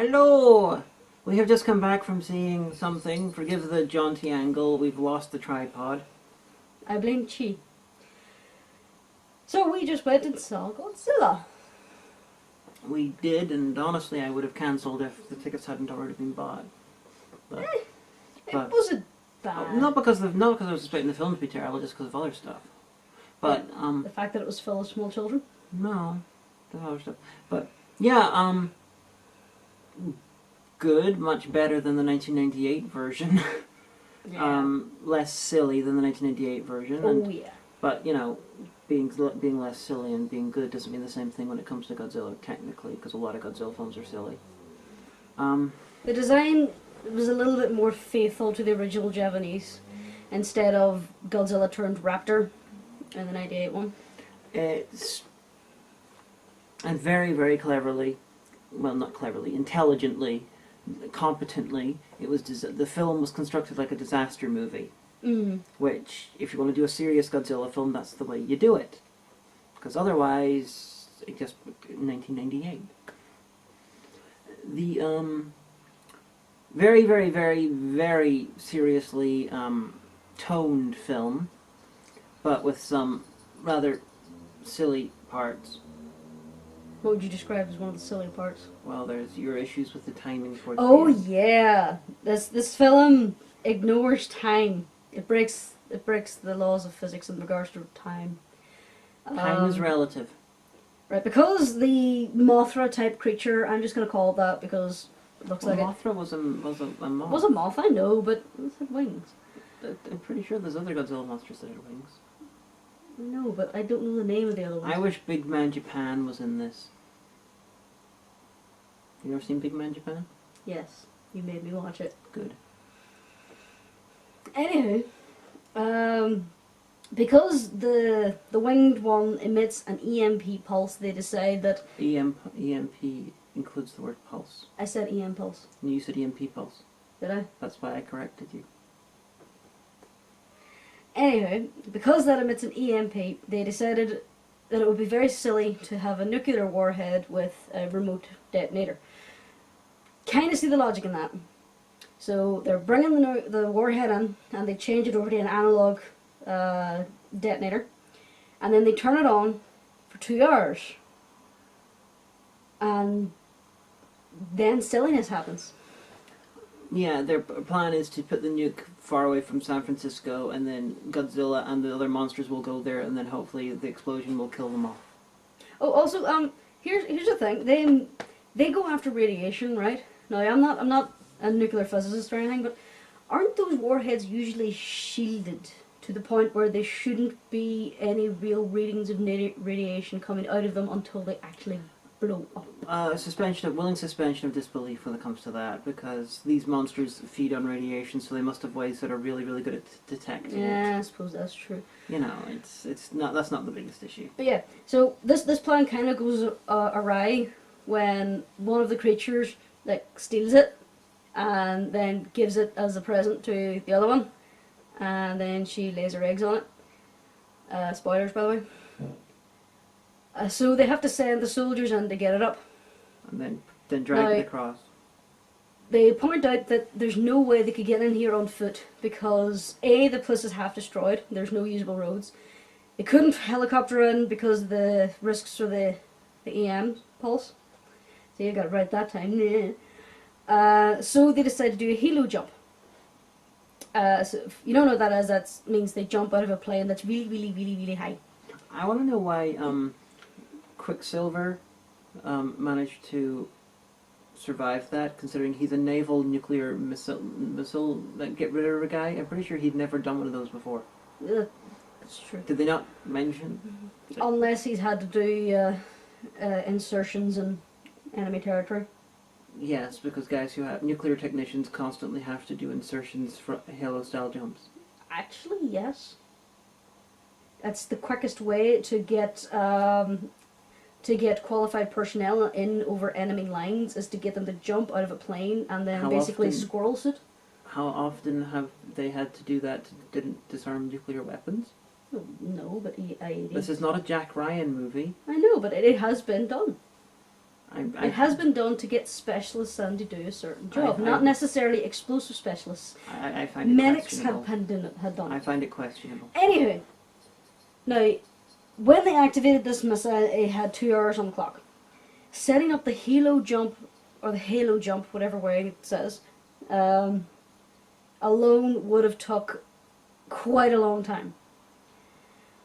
Hello! We have just come back from seeing something. Forgive the jaunty angle, we've lost the tripod. I blame Chi. So we just went and saw Godzilla. We did, and honestly I would have cancelled if the tickets hadn't already been bought. But, It wasn't bad. not because I was expecting the film to be terrible, just because of other stuff. But, The fact that it was full of small children? no, the other stuff. But, yeah, good, much better than the 1998 version. Yeah. Less silly than the 1998 version. Oh yeah. But, you know, being less silly and being good doesn't mean the same thing when it comes to Godzilla, technically, because a lot of Godzilla films are silly. The design was a little bit more faithful to the original Japanese, instead of Godzilla turned raptor in the 98 one. It's... And very, very cleverly, well, not cleverly, intelligently, competently, the film was constructed like a disaster movie. Which, if you want to do a serious Godzilla film, that's the way you do it. Because otherwise, it just... 1998. The, very, very, very, very seriously toned film, but with some rather silly parts. What would you describe as one of the silly parts? Well, there's your issues with the timing towards Oh the end. yeah, this film ignores time. It breaks the laws of physics in regards to time. Time is relative. Right, because the Mothra type creature, I'm just going to call it that because it looks Well, like Mothra was a moth. it was a moth, I know, but it had wings. I'm pretty sure there's other Godzilla monsters that have wings. No, but I don't know the name of the other ones. I wish Big Man Japan was in this. You ever seen Big Man Japan? Yes, you made me watch it. Good. Anywho, because the winged one emits an EMP pulse, they decide that... EMP includes the word pulse. I said EM pulse. And you said EMP pulse. Did I? That's why I corrected you. Anyway, because that emits an EMP, they decided that it would be very silly to have a nuclear warhead with a remote detonator. Kind of see the logic in that. So they're bringing the warhead in, and they change it over to an analog detonator, and then they turn it on for 2 hours, and then silliness happens. Yeah, their plan is to put the nuke far away from San Francisco, and then Godzilla and the other monsters will go there, and then hopefully the explosion will kill them all. Oh, also, here's the thing. They go after radiation, right? Now, I'm not a nuclear physicist or anything, but aren't those warheads usually shielded to the point where there shouldn't be any real readings of radiation coming out of them until they actually blow up? Willing suspension of disbelief when it comes to that, because these monsters feed on radiation, so they must have ways that are really, really good at detecting it. Yeah, I suppose that's true. You know, that's not the biggest issue. But yeah, so this plan kind of goes awry when one of the creatures steals it and then gives it as a present to the other one, and then she lays her eggs on it. Spoilers, by the way. So they have to send the soldiers in to get it up. And then drag it across. They point out that there's no way they could get in here on foot because A, the place is half destroyed, there's no usable roads. They couldn't helicopter in because of the risks for the EM pulse. So you got it right that time. So they decided to do a helo jump. So if you don't know what that is, that means they jump out of a plane that's really, really, really, really high. I want to know why Quicksilver managed to survive that, considering he's a naval nuclear missile get rid of a guy. I'm pretty sure he'd never done one of those before. That's true. Did they not mention? Unless he's had to do insertions in enemy territory. Yes, because guys who have nuclear technicians constantly have to do insertions for Halo-style jumps. Actually, yes. That's the quickest way to get qualified personnel in over enemy lines, is to get them to jump out of a plane and then basically squirrel suit. How often have they had to do that to disarm nuclear weapons? No, but This is not a Jack Ryan movie. I know, but it has been done. It has been done to get specialists in to do a certain job, not necessarily explosive specialists. I find it Medics questionable. had done it. I find it questionable. Anywho, now, when they activated this missile, it had 2 hours on the clock. Setting up the halo jump, or the halo jump, whatever way it says, alone would have took quite a long time.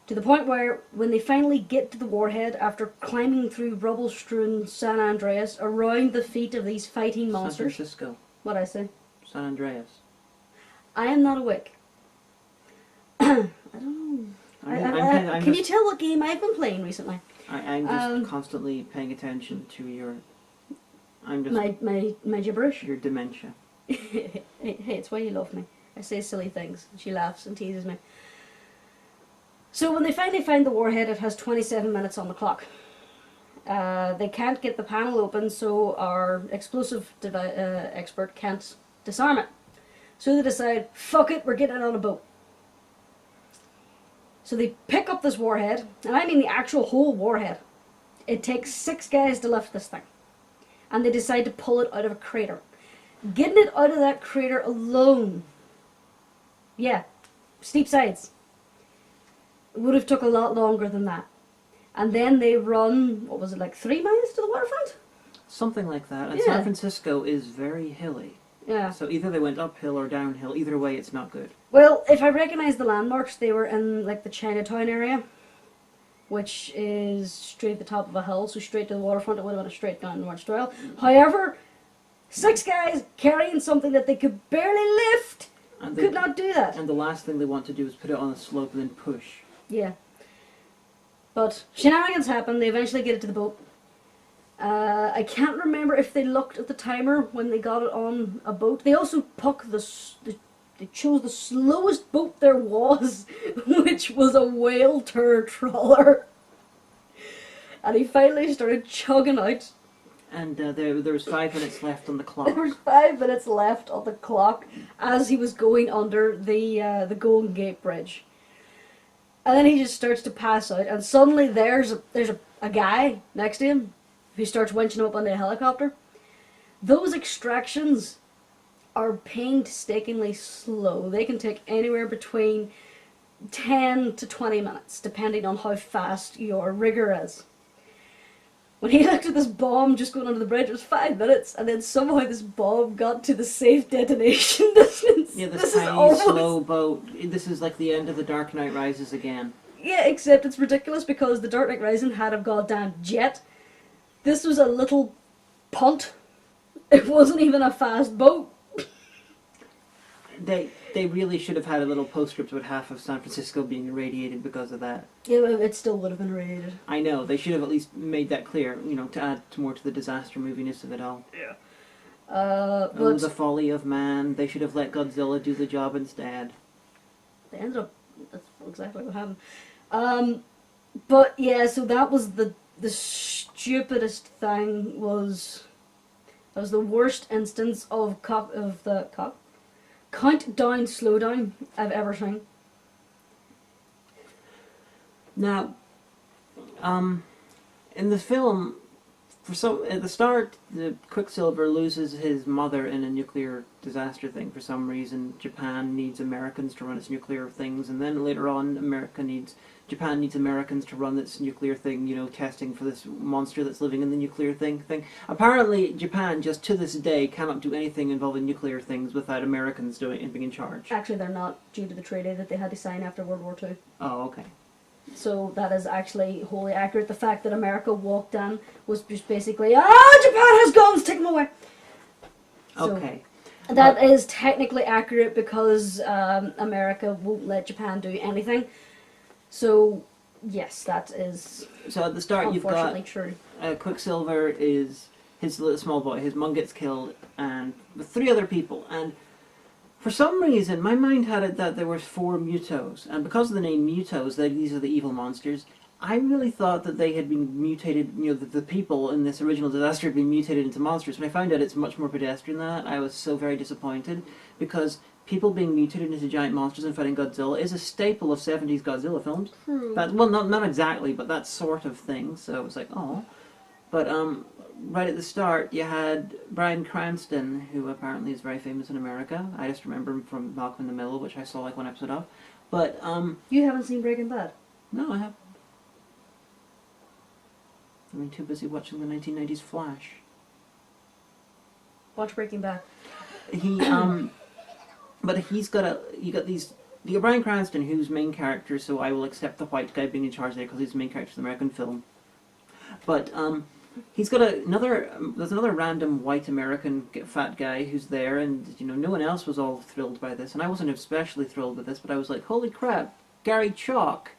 To the point where, when they finally get to the warhead, after climbing through rubble-strewn San Andreas, around the feet of these fighting monsters... San Francisco. What'd I say? San Andreas. I am not awake. I don't know. Can you tell what game I've been playing recently? I'm just constantly paying attention to your... I'm just... My gibberish? Your dementia. Hey, it's why you love me. I say silly things. She laughs and teases me. So when they finally find the warhead, it has 27 minutes on the clock. They can't get the panel open, so our explosive expert can't disarm it. So they decide, fuck it, we're getting it on a boat. So they pick up this warhead, and I mean the actual whole warhead. It takes 6 guys to lift this thing. And they decide to pull it out of a crater. Getting it out of that crater alone, yeah, steep sides, would have took a lot longer than that. And then they run, what was it, like 3 miles to the waterfront? Something like that. And Yeah. San Francisco is very hilly. Yeah. So either they went uphill or downhill. Either way, it's not good. Well, if I recognise the landmarks, they were in like the Chinatown area, which is straight at the top of a hill, so straight to the waterfront. It would have been a straight down North Trail. However, 6 guys carrying something that they could barely lift could not do that. And the last thing they want to do is put it on a slope and then push. Yeah. But shenanigans happen. They eventually get it to the boat. I can't remember if they looked at the timer when they got it on a boat. They also they chose the slowest boat there was, which was a whale tur trawler. And he finally started chugging out. And there was 5 minutes left on the clock. There was 5 minutes left on the clock as he was going under the Golden Gate Bridge. And then he just starts to pass out, and suddenly there's a guy next to him who starts winching him up on the helicopter. Those extractions are painstakingly slow. They can take anywhere between 10 to 20 minutes, depending on how fast your rigger is. When he looked at this bomb just going under the bridge, it was 5 minutes, and then somehow this bomb got to the safe detonation distance. Yeah, this tiny, slow boat. This is like the end of The Dark Knight Rises again. Yeah, except it's ridiculous because The Dark Knight Rises had a goddamn jet. This was a little punt. It wasn't even a fast boat. They really should have had a little postscript with half of San Francisco being irradiated because of that. Yeah, it still would have been irradiated. I know, they should have at least made that clear, to add more to the disaster moviness of it all. Yeah. Oh, the folly of man. They should have let Godzilla do the job instead. They ended up, that's exactly what happened. But yeah, so that was the stupidest thing was the worst instance of countdown slowdown I've ever seen. Now, in the film, at the start, the Quicksilver loses his mother in a nuclear disaster thing for some reason. Japan needs Americans to run its nuclear things, and then later on, Japan needs Americans to run its nuclear thing, testing for this monster that's living in the nuclear thing. Apparently, Japan, just to this day, cannot do anything involving nuclear things without Americans being in charge. Actually, they're not, due to the treaty that they had to sign after World War II. Oh, okay. So that is actually wholly accurate. The fact that America walked in was just basically, Japan has guns, take them away. So okay. That is technically accurate because America won't let Japan do anything. So, yes, that is so at the start you've got true. Quicksilver is his little small boy. His mum gets killed, and with 3 other people. And for some reason, my mind had it that there were 4 Mutos, and because of the name Mutos, these are the evil monsters. I really thought that they had been mutated. The people in this original disaster had been mutated into monsters. When I found out it's much more pedestrian than that, I was so very disappointed because people being mutated into giant monsters and fighting Godzilla is a staple of 70s Godzilla films. True. Well, not exactly, but that sort of thing. So it was like, oh. But right at the start, you had Bryan Cranston, who apparently is very famous in America. I just remember him from Malcolm in the Middle, which I saw like one episode of. But, You haven't seen Breaking Bad? no, I haven't. I've been too busy watching the 1990s Flash. Watch Breaking Bad. He, but he's got you got Bryan Cranston, who's main character, so I will accept the white guy being in charge there because he's the main character of the American film. But, he's got there's another random white American fat guy who's there, and, you know, no one else was all thrilled by this, and I wasn't especially thrilled with this, but I was like, holy crap, Gary Chalk.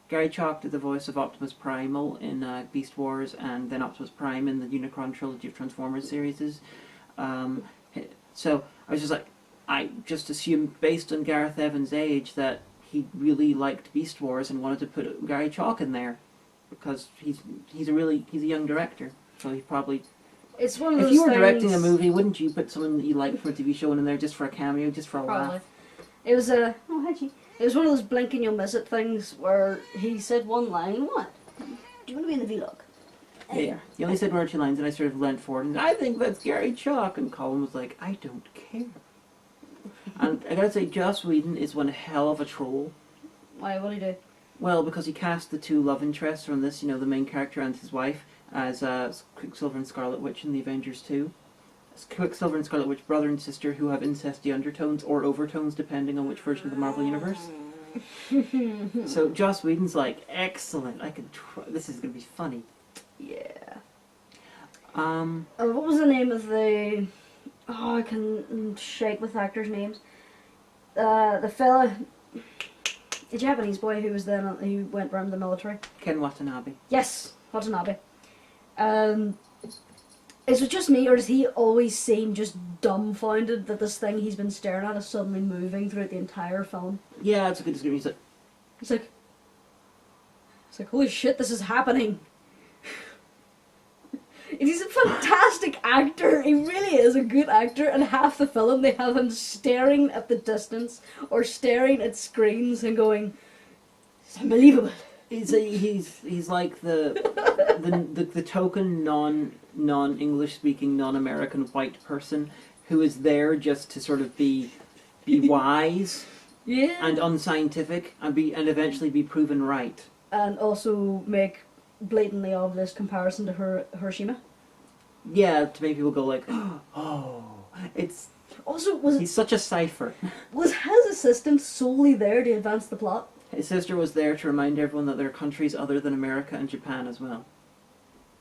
Gary Chalk did the voice of Optimus Primal in Beast Wars, and then Optimus Prime in the Unicron trilogy of Transformers series. So I was just like, I just assumed, based on Gareth Evans' age, that he really liked Beast Wars and wanted to put Gary Chalk in there, because he's a young director, so he probably. It's one of those if you were things, directing a movie, wouldn't you put someone that you liked from a TV show in there just for a cameo, just for a probably. laugh? It was a It was one of those blink and you'll miss it things where he said one line. What? Do you want to be in the vlog? Yeah. He only said one or two lines, and I sort of leant forward and I think that's Gary Chalk, and Colin was like, I don't care. And I gotta say, Joss Whedon is one hell of a troll. Why? What did he do? Well, because he cast the two love interests from this, you know, the main character and his wife, as Quicksilver and Scarlet Witch in the Avengers 2. Quicksilver and Scarlet Witch, brother and sister who have incesty undertones or overtones depending on which version of the Marvel Universe. So Joss Whedon's like, excellent, I can this is going to be funny. Yeah. What was the name of the... Oh, I can shake with actors' names. The fella... The Japanese boy who went around the military. Ken Watanabe. Yes, Watanabe. Is it just me, or does he always seem just dumbfounded that this thing he's been staring at is suddenly moving throughout the entire film? Yeah, it's a good description. He's like, holy shit, this is happening. And he's a fantastic actor. He really is a good actor, and half the film they have him staring at the distance or staring at screens and going, it's unbelievable. He's like the token non-English speaking, non-American white person who is there just to sort of be wise, yeah, and unscientific, and eventually be proven right, and also make blatantly obvious comparison to Hiroshima. Yeah, to make people go like, oh, it's. Also, he's such a cipher. Was his assistant solely there to advance the plot? His sister was there to remind everyone that there are countries other than America and Japan as well.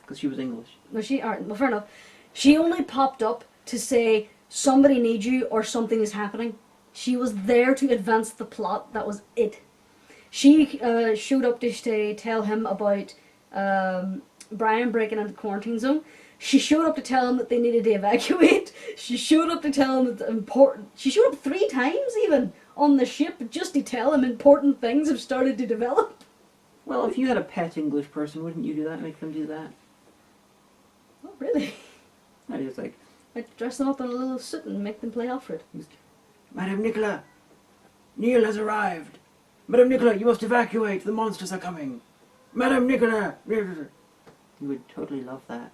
Because she was English. No, well, fair enough. She only popped up to say, somebody needs you or something is happening. She was there to advance the plot. That was it. She showed up to tell him about Brian breaking into the quarantine zone. She showed up to tell him that they needed to evacuate. She showed up to tell him that important... She showed up 3 times even on the ship just to tell him important things have started to develop. Well, if you had a pet English person, wouldn't you do that? Make them do that? Oh, really? I was like... I'd dress them up in a little suit and make them play Alfred. Madame Nicola, Neil has arrived. Madame Nicola, you must evacuate. The monsters are coming. Madame Nicola. You would totally love that.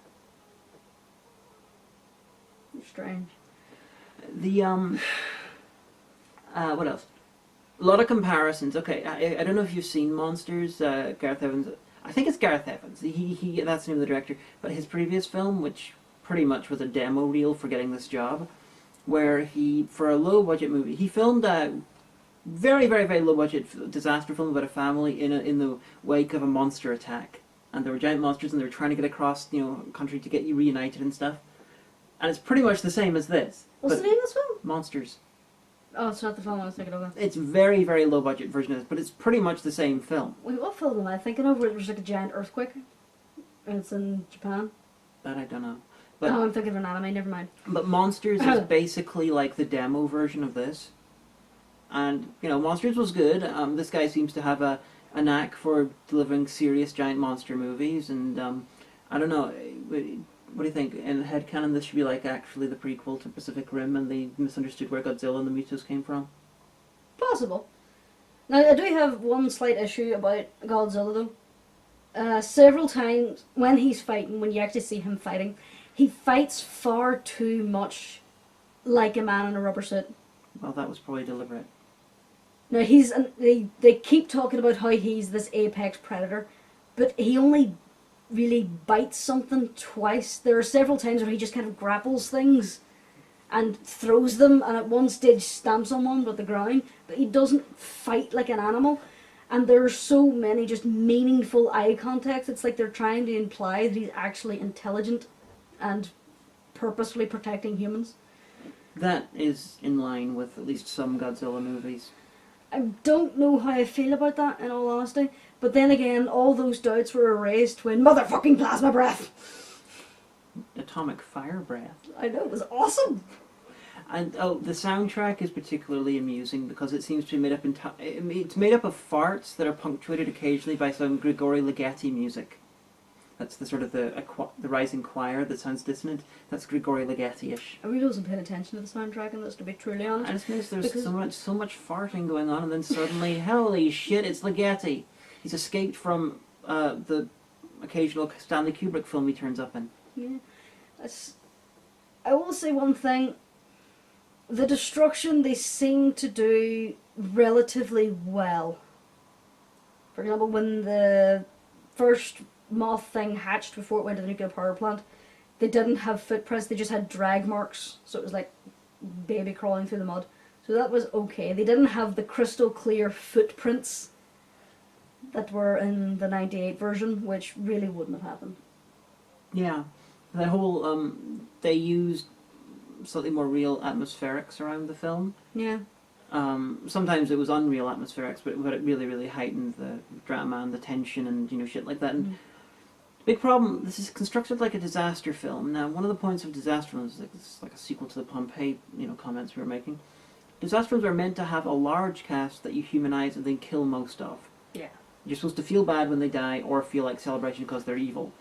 You're strange. What else? A lot of comparisons. Okay, I don't know if you've seen Monsters. Gareth Evans. I think it's Gareth Evans. He that's the name of the director. But his previous film, which pretty much was a demo reel for getting this job, where he, for a low budget movie, he filmed a very, very, very low budget disaster film about a family in the wake of a monster attack, and there were giant monsters, and they were trying to get across, country to get you reunited and stuff. And it's pretty much the same as this. What's the name of this film? Monsters. Oh, it's not the film I was thinking of. It's very, very low budget version of this, but it's pretty much the same film. Wait, what film am I thinking of where there's like a giant earthquake? And it's in Japan? That I don't know. But, I'm thinking of an anime, never mind. But Monsters is basically like the demo version of this. And, Monsters was good. This guy seems to have a knack for delivering serious giant monster movies, and I don't know, what do you think? In headcanon, this should be like actually the prequel to Pacific Rim, and they misunderstood where Godzilla and the Mutos came from? Possible. Now, I do have one slight issue about Godzilla, though. Several times when he's fighting, when you actually see him fighting, he fights far too much like a man in a rubber suit. Well, that was probably deliberate. Now they keep talking about how he's this apex predator, but he only really bites something twice. There are several times where he just kind of grapples things and throws them, and at one stage stamps on one with the ground, but he doesn't fight like an animal. And there are so many just meaningful eye contacts. It's like they're trying to imply that he's actually intelligent and purposefully protecting humans. That is in line with at least some Godzilla movies. I don't know how I feel about that, in all honesty. But then again, all those doubts were erased when motherfucking plasma breath. Atomic fire breath. I know, it was awesome. And the soundtrack is particularly amusing because it seems to be made up it's made up of farts that are punctuated occasionally by some Grigori Ligeti music. That's the sort of the rising choir that sounds dissonant. That's Grigori Ligeti-ish. I really wasn't paying attention to the soundtrack in this, to be truly honest. I just noticed there's so much farting going on, and then suddenly, holy shit, it's Ligeti. He's escaped from the occasional Stanley Kubrick film he turns up in. Yeah. I will say one thing. The destruction they seem to do relatively well. For example, when the first moth thing hatched before it went to the nuclear power plant, they didn't have footprints, they just had drag marks, so it was like baby crawling through the mud. So that was okay. They didn't have the crystal clear footprints that were in the 98 version, which really wouldn't have happened. Yeah. That whole, they used slightly more real atmospherics around the film. Yeah. Sometimes it was unreal atmospherics, but it really, really heightened the drama and the tension and, shit like that. And big problem, this is constructed like a disaster film. Now, one of the points of disaster films, it's like a sequel to the Pompeii, comments we were making. Disaster films are meant to have a large cast that you humanize and then kill most of. Yeah. You're supposed to feel bad when they die or feel like celebration because they're evil.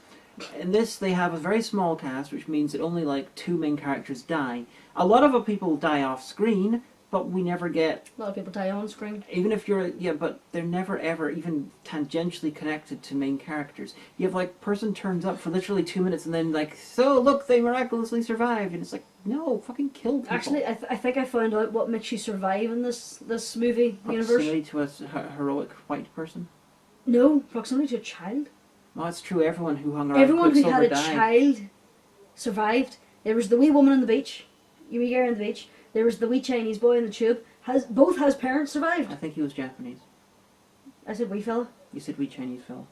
In this, they have a very small cast, which means that only like 2 main characters die. A lot of people die off screen, but we never get... A lot of people die on screen. Even if you're... Yeah, but they're never ever even tangentially connected to main characters. You have like, person turns up for literally 2 minutes and then like, so look, they miraculously survived. And it's like, no, fucking kill people. Actually, I think I found out what makes you survive in this movie universe. Proximity to a heroic white person? No, proximity to a child. Well, it's true, everyone who hung around Everyone who had a died. child survived. There was the wee woman on the beach, the wee girl on the beach. There was the wee Chinese boy in the tube. Both his parents survived. I think he was Japanese. I said wee fella. You said wee Chinese fella.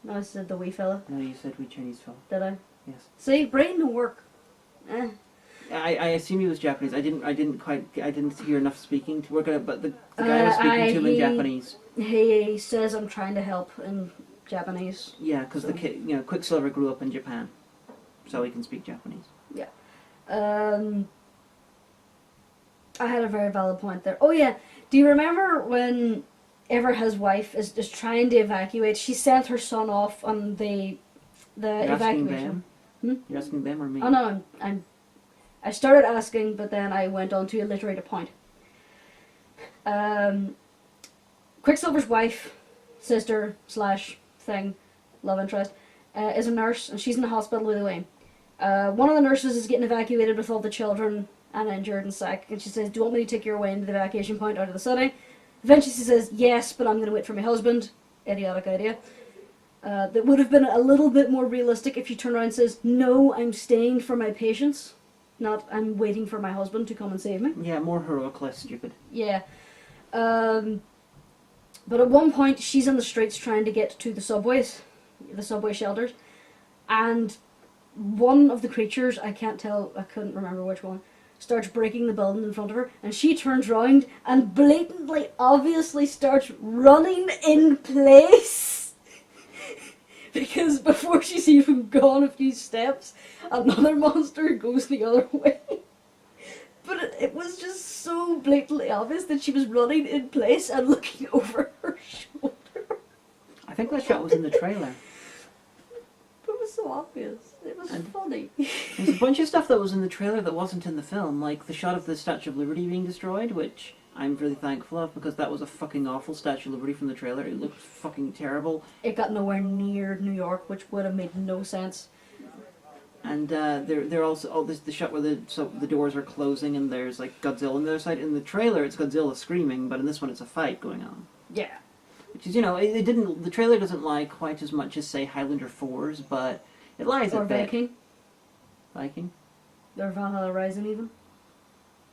No, I said the wee fella. No, you said wee Chinese fella. Did I? Yes. See, brain don't work. I assume he was Japanese. I didn't hear enough speaking to work it out, but the guy was speaking to him in Japanese. He says, I'm trying to help in Japanese. Yeah, because the kid, Quicksilver grew up in Japan, so he can speak Japanese. Yeah. I had a very valid point there. Oh yeah, do you remember when his wife is trying to evacuate? She sent her son off on the evacuation. You're asking them or me? Oh no, I started asking, but then I went on to alliterate a point. Quicksilver's wife, sister / thing, love interest, is a nurse, and she's in the hospital with Wayne. One of the nurses is getting evacuated with all the children and injured and sick, and she says, do you want me to take you away to the evacuation point out of the city? Eventually she says, yes, but I'm going to wait for my husband. Idiotic idea. That would have been a little bit more realistic if she turned around and says, no, I'm staying for my patients, not I'm waiting for my husband to come and save me. Yeah, more heroic, less stupid. Yeah. But at one point she's in the streets trying to get to the subway shelters, and one of the creatures, I couldn't remember which one, starts breaking the building in front of her, and she turns round and blatantly, obviously starts running in place. Because before she's even gone a few steps, another monster goes the other way. But it was just so blatantly obvious that she was running in place and looking over her shoulder. I think that shot was in the trailer. It was so obvious. It was funny. There's a bunch of stuff that was in the trailer that wasn't in the film, like the shot of the Statue of Liberty being destroyed, which I'm really thankful of, because that was a fucking awful Statue of Liberty from the trailer. It looked fucking terrible. It got nowhere near New York, which would have made no sense. And they're also the shot where the doors are closing and there's like Godzilla on the other side. In the trailer, it's Godzilla screaming, but in this one, it's a fight going on. Yeah. Which is, it didn't. The trailer doesn't lie quite as much as say Highlander 4's, but it lies Or a bit. Viking. Viking. Or Valhalla Rising, even.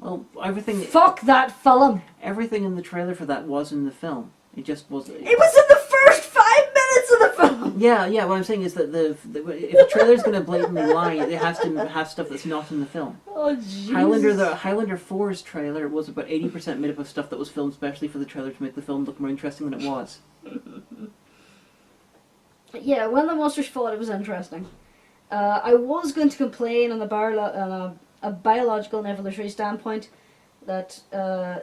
Well, everything. Fuck that film! Everything in the trailer for that was in the film. It just was. It was in the first 5 minutes of the film! Yeah. What I'm saying is that if the trailer's going to blatantly lie, it has to have stuff that's not in the film. Oh, Jesus. Highlander 4's trailer was about 80% made up of stuff that was filmed specially for the trailer to make the film look more interesting than it was. Yeah, when the monsters fought, it was interesting. I was going to complain on a biological and evolutionary standpoint that,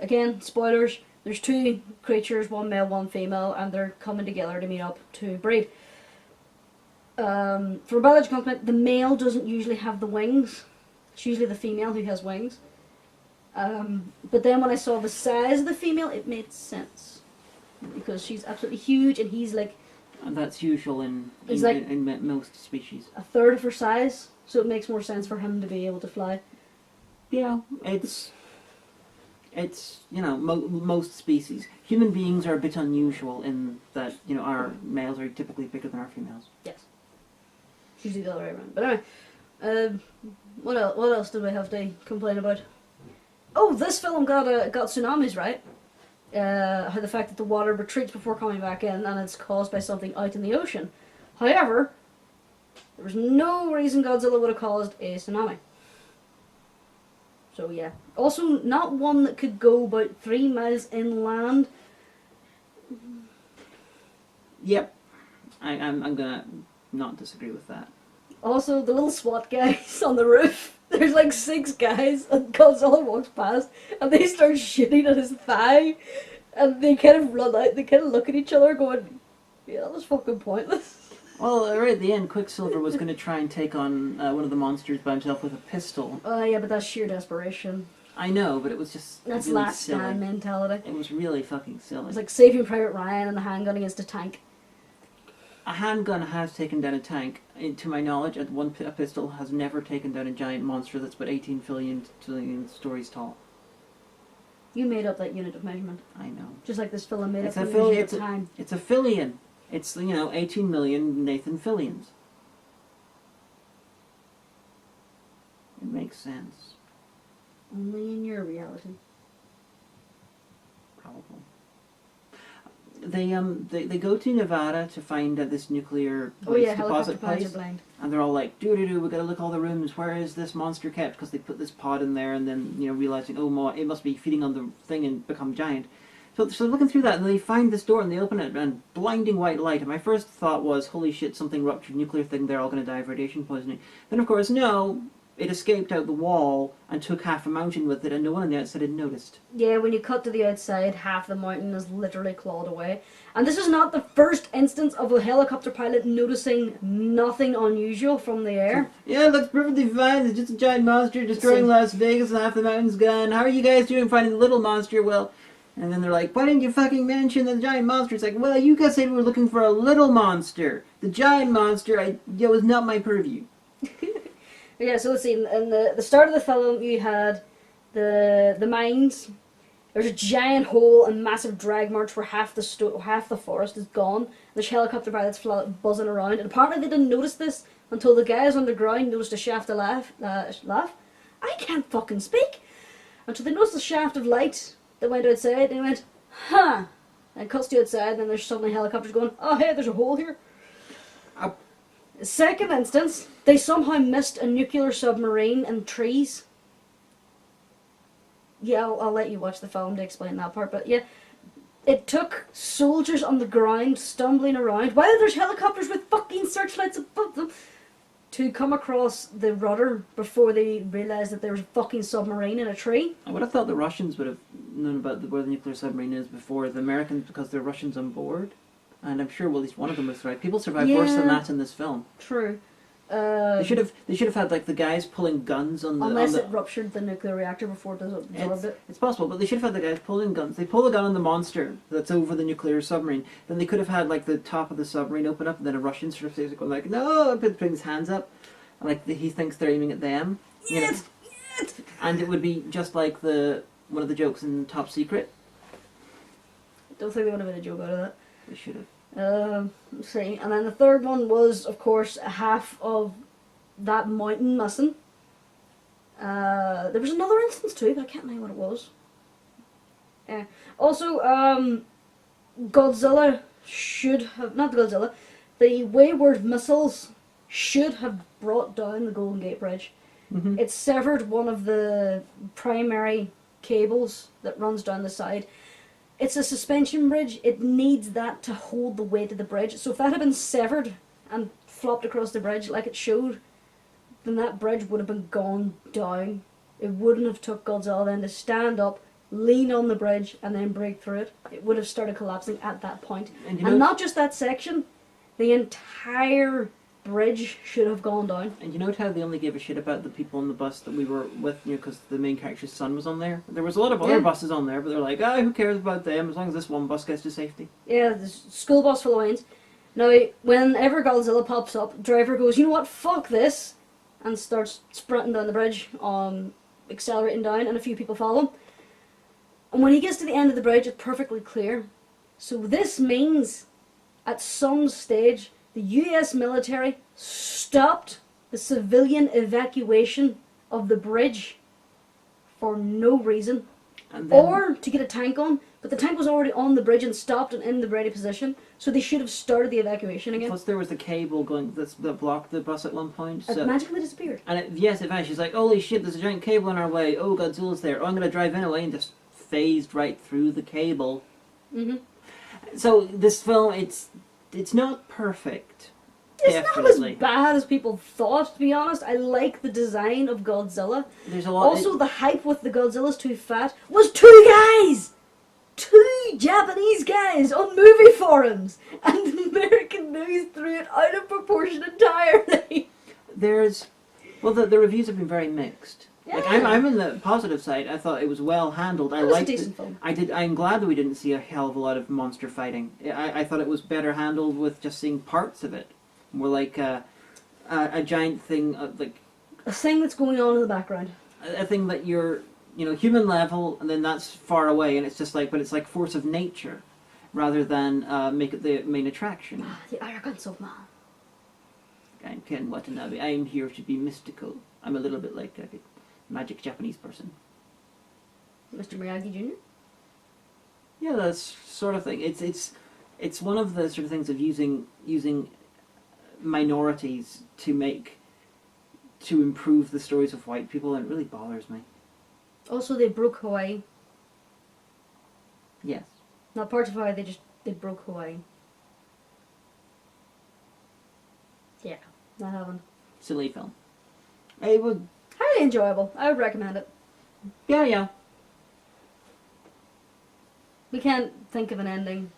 again, spoilers, there's 2 creatures, one male, one female, and they're coming together to meet up to breed. From a biological standpoint, the male doesn't usually have the wings. It's usually the female who has wings. But then when I saw the size of the female, it made sense. Because she's absolutely huge, and he's like... And that's usual in most species. a third of her size, so it makes more sense for him to be able to fly. Yeah, it's most species. Human beings are a bit unusual in that, our males are typically bigger than our females. Yes. It's usually the other way around. But anyway, what else did we have to complain about? Oh, this film got tsunamis, right? The fact that the water retreats before coming back in, and it's caused by something out in the ocean. However, there was no reason Godzilla would have caused a tsunami. So yeah. Also, not one that could go about 3 miles inland. Yep. I'm gonna not disagree with that. Also, the little SWAT guys on the roof. There's like 6 guys, and Godzilla walks past, and they start shooting at his thigh, and they kind of run out, they kind of look at each other going, yeah, that was fucking pointless. Well, right at the end, Quicksilver was going to try and take on one of the monsters by himself with a pistol. Yeah, but that's sheer desperation. I know, but it was just That's really last silly. stand mentality. It was really fucking silly. It's like Saving Private Ryan and a handgun against a tank. A handgun has taken down a tank. To my knowledge, a pistol has never taken down a giant monster that's about 18 trillion stories tall. You made up that unit of measurement. I know. Just like this film made It's up a the unit it's of time. It's a fillion. It's 18 million Nathan Fillions. It makes sense. Only in your reality. Probably. They go to Nevada to find this nuclear waste deposit place, blind. and they're all like, "Do, we gotta look all the rooms. Where is this monster kept?" Because they put this pod in there, and then realizing, oh, it must be feeding on the thing and become giant. So looking through that, and they find this door, and they open it, and blinding white light. And my first thought was, holy shit, something ruptured, nuclear thing. They're all gonna die of radiation poisoning. Then of course, no. It escaped out the wall and took half a mountain with it, and no one on the outside had noticed. Yeah, when you cut to the outside, half the mountain is literally clawed away. And this is not the first instance of a helicopter pilot noticing nothing unusual from the air. Yeah, it looks perfectly fine. It's just a giant monster destroying Las Vegas and half the mountain's gone. How are you guys doing finding the little monster? Well, and then they're like, why didn't you fucking mention the giant monster? It's like, well, you guys said we were looking for a little monster. The giant monster, it was not my purview. Yeah, so let's see. In the start of the film, you had the mines. There's a giant hole and massive drag march where half the forest is gone. There's helicopter pilots buzzing around, and apparently they didn't notice this until the guys underground noticed a shaft of laugh. I can't fucking speak. Until they noticed a shaft of light that went outside, and they went, huh. And it cuts to outside, and then there's suddenly helicopters going, oh hey, there's a hole here. Second instance, they somehow missed a nuclear submarine in trees. Yeah, I'll let you watch the film to explain that part, but yeah. It took soldiers on the ground stumbling around, while there's helicopters with fucking searchlights above them, to come across the rudder before they realised that there was a fucking submarine in a tree. I would have thought the Russians would have known about where the nuclear submarine is before the Americans, because they're Russians on board. And I'm sure at least one of them was right. People survive worse than that in this film. True. They should have had like the guys pulling guns on the. Unless on the, it ruptured the nuclear reactor before it absorbed it. It's possible, but they should have had the guys pulling guns. They pull the gun on the monster that's over the nuclear submarine. Then they could have had like the top of the submarine open up, and then a Russian sort of says going like, "No!" putting his hands up, and like he thinks they're aiming at them. Yes! Yes! And it would be just like one of the jokes in Top Secret. I don't think they would have made a joke out of that. They should have. Let's see. And then the third one was, of course, half of that mountain missing. There was another instance too, but I can't remember what it was. Also, Godzilla should have... Not Godzilla. The Wayward missiles should have brought down the Golden Gate Bridge. Mm-hmm. It severed one of the primary cables that runs down the side. It's a suspension bridge. It needs that to hold the weight of the bridge. So if that had been severed and flopped across the bridge like it showed, then that bridge would have been gone down. It wouldn't have took Godzilla then to stand up, lean on the bridge, and then break through it. It would have started collapsing at that point. And not just that section, the entire bridge should have gone down. And you note how they only gave a shit about the people on the bus that we were with, because the main character's son was on there. There was a lot of other buses on there, but they're like, who cares about them as long as this one bus gets to safety. Yeah, the school bus full of Waynes. Now, whenever Godzilla pops up, driver goes, you know what, fuck this, and starts sprinting down the bridge, accelerating down, and a few people follow him. And when he gets to the end of the bridge, it's perfectly clear. So this means, at some stage, the US military stopped the civilian evacuation of the bridge for no reason. And then, Or to get a tank on, but the tank was already on the bridge and stopped and in the ready position, so they should have started the evacuation again. plus there was the cable going that blocked the bus at one point. It So, magically disappeared. and it vanished. She's like, holy shit, there's a giant cable in our way. Oh, Godzilla's there. Oh, I'm going to drive in away, and just phased right through the cable. Mm-hmm. So this film, it's not perfect. It's Definitely. not as bad as people thought, to be honest. I like the design of Godzilla. There's a lot. Also, the hype with the Godzilla's too fat was two guys! Two Japanese guys on movie forums! And the American news threw it out of proportion entirely. The reviews have been very mixed. Yeah. Like I'm in the positive side. I thought it was well handled. It was a decent film. I'm glad that we didn't see a hell of a lot of monster fighting. I thought it was better handled with just seeing parts of it. More like a giant thing, like A thing that's going on in the background. a thing that you're, human level, and then that's far away, and it's just like, but it's like force of nature, rather than make it the main attraction. The arrogance of man. I'm Ken Watanabe. I'm here to be mystical. I'm a little bit like a magic Japanese person. Mr. Miyagi Jr.? Yeah, that sort of thing. It's one of the sort of things of using minorities to improve the stories of white people, and it really bothers me. Also, they broke Hawaii. Yes. Not part of Hawaii, they broke Hawaii. Yeah, that happened. Silly film. It would. Highly enjoyable. I would recommend it. Yeah. We can't think of an ending